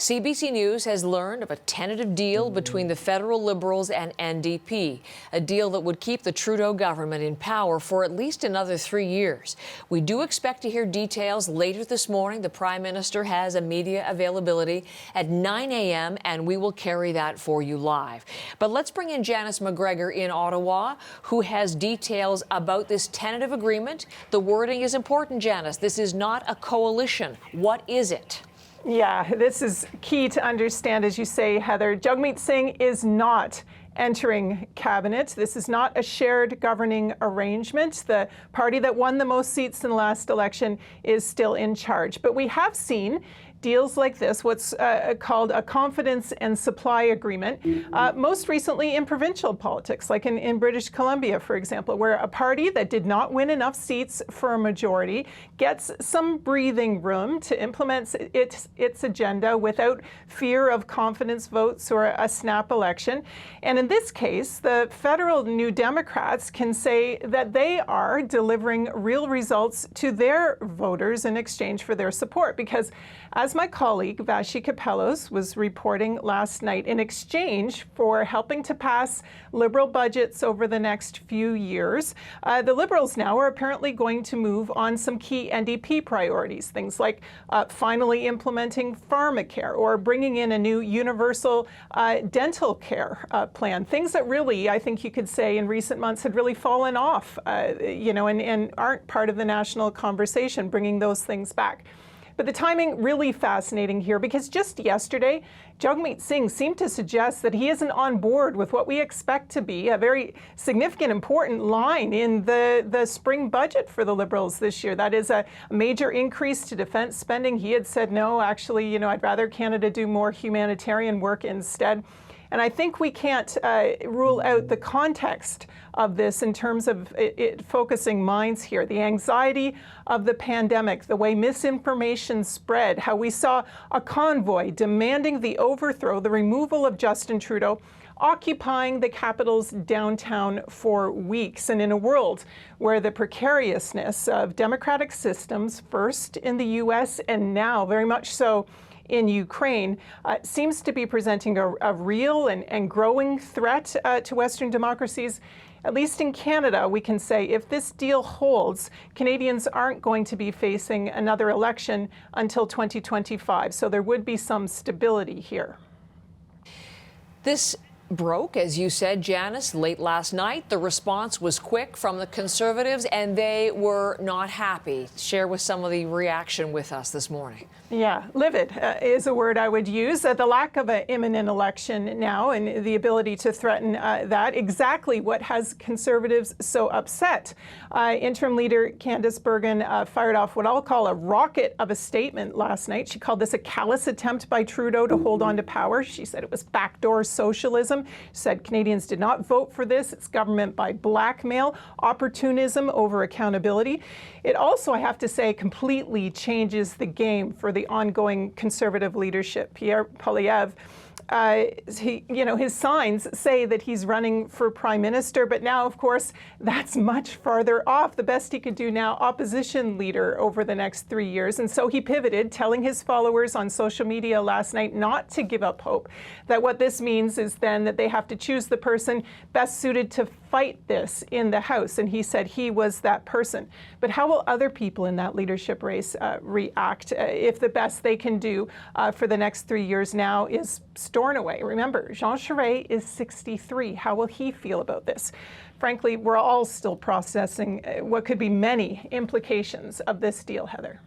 CBC News has learned of a tentative deal between the federal Liberals and NDP, a deal that would keep the Trudeau government in power for at least another 3 years. We do expect to hear details later this morning. The Prime Minister has a media availability at 9 a.m. and we will carry that for you live. But let's bring in Janice McGregor in Ottawa, who has details about this tentative agreement. The wording is important, Janice. This is not a coalition. What is it? Yeah, this is key to understand, as you say, Heather. Jagmeet Singh is not entering cabinet. This is not a shared governing arrangement. The party that won the most seats in the last election is still in charge. But we have seen deals like this, what's called a confidence and supply agreement, most recently in provincial politics, like in British Columbia, for example, where a party that did not win enough seats for a majority gets some breathing room to implement its agenda without fear of confidence votes or a snap election. And in this case, the federal New Democrats can say that they are delivering real results to their voters in exchange for their support, because as my colleague Vashi Capellos was reporting last night, in exchange for helping to pass Liberal budgets over the next few years, the Liberals now are apparently going to move on some key NDP priorities, things like finally implementing pharmacare or bringing in a new universal dental care plan, things that really, I think you could say, in recent months had really fallen off, and aren't part of the national conversation, bringing those things back. But the timing really fascinating here, because just yesterday, Jagmeet Singh seemed to suggest that he isn't on board with what we expect to be a very significant, important line in the spring budget for the Liberals this year. That is a major increase to defense spending. He had said, no, actually, I'd rather Canada do more humanitarian work instead. And I think we can't rule out the context of this in terms of it focusing minds here. The anxiety of the pandemic, the way misinformation spread, how we saw a convoy demanding the overthrow, the removal of Justin Trudeau, occupying the capital's downtown for weeks. And in a world where the precariousness of democratic systems, first in the US and now very much so in Ukraine, seems to be presenting a real and growing threat to Western democracies. At least in Canada, we can say if this deal holds, Canadians aren't going to be facing another election until 2025. So there would be some stability here. This broke, as you said, Janice, late last night. The response was quick from the Conservatives, and they were not happy. Share with some of the reaction with us this morning. Yeah, livid is a word I would use. The lack of an imminent election now and the ability to threaten that, exactly what has Conservatives so upset. Interim Leader Candice Bergen fired off what I'll call a rocket of a statement last night. She called this a callous attempt by Trudeau to hold on to power. She said it was backdoor socialism. She said Canadians did not vote for this. It's government by blackmail, opportunism over accountability. It also, I have to say, completely changes the game for the ongoing Conservative leadership. Pierre Poilievre, his signs say that he's running for Prime Minister, but now, of course, that's much farther off. The best he could do now, opposition leader over the next 3 years. And so he pivoted, telling his followers on social media last night not to give up hope, that what this means is then that they have to choose the person best suited to fight this in the House. And he said he was that person. But how will other people in that leadership race react if the best they can do for the next 3 years now is stored away? Remember, Jean Charest is 63. How will he feel about this? Frankly, we're all still processing what could be many implications of this deal, Heather.